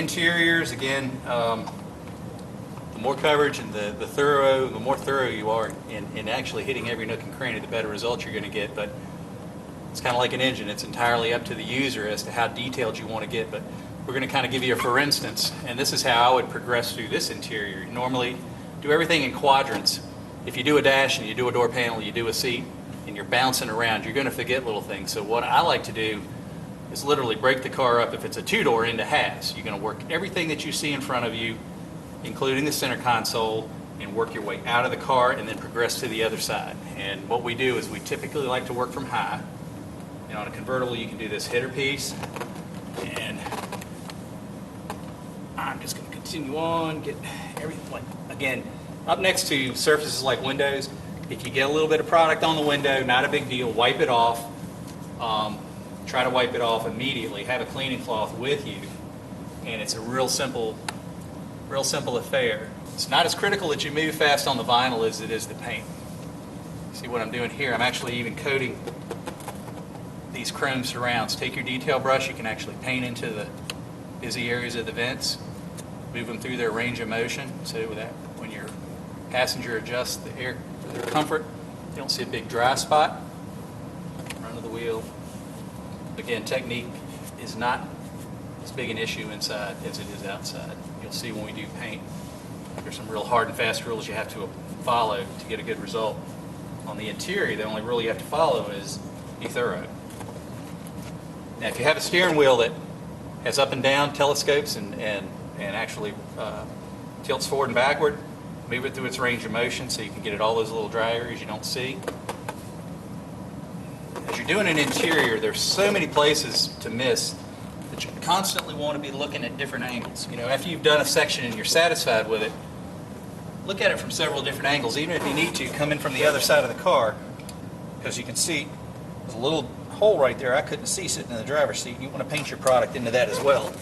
interiors, again, the more coverage and the more thorough you are in actually hitting every nook and cranny, the better results you're going to get. But it's kind of like an engine. It's entirely up to the user as to how detailed you want to get. But we're going to kind of give you a for instance, and this is how I would progress through this interior. You normally do everything in quadrants. If you do a dash and you do a door panel, you do a seat, and you're bouncing around, you're going to forget little things. So what I like to do is literally break the car up, if it's a two-door, into halves. You're going to work everything that you see in front of you, including the center console, and work your way out of the car and then progress to the other side. And what we do is we typically like to work from high. And on a convertible, you can do this hitter piece. And I'm just going to continue on, get everything, like, again, up next to surfaces like windows. If you get a little bit of product on the window, not a big deal, wipe it off. Try to wipe it off immediately. Have a cleaning cloth with you, and it's a real simple affair. It's not as critical that you move fast on the vinyl as it is the paint. See what I'm doing here? I'm actually even coating these chrome surrounds. Take your detail brush. You can actually paint into the busy areas of the vents, move them through their range of motion, so that when your passenger adjusts the air for their comfort, you don't see a big dry spot. Front of the wheel. Again, technique is not as big an issue inside as it is outside. You'll see when we do paint, there's some real hard and fast rules you have to follow to get a good result. On the interior, the only rule you have to follow is be thorough. Now, if you have a steering wheel that has up and down telescopes and actually tilts forward and backward, move it through its range of motion so you can get at all those little dry areas you don't see. As you're doing an interior, there's so many places to miss that you constantly want to be looking at different angles. You know, after you've done a section and you're satisfied with it, look at it from several different angles. Even if you need to, come in from the other side of the car, because you can see there's a little hole right there I couldn't see sitting in the driver's seat. You want to paint your product into that as well.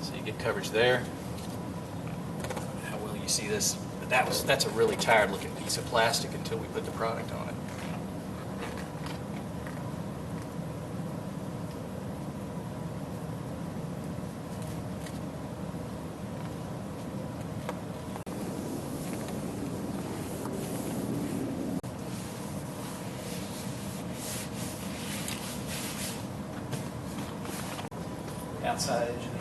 So you get coverage there. How well you see this? But that's a really tired looking piece of plastic until we put the product on it. Outside edge.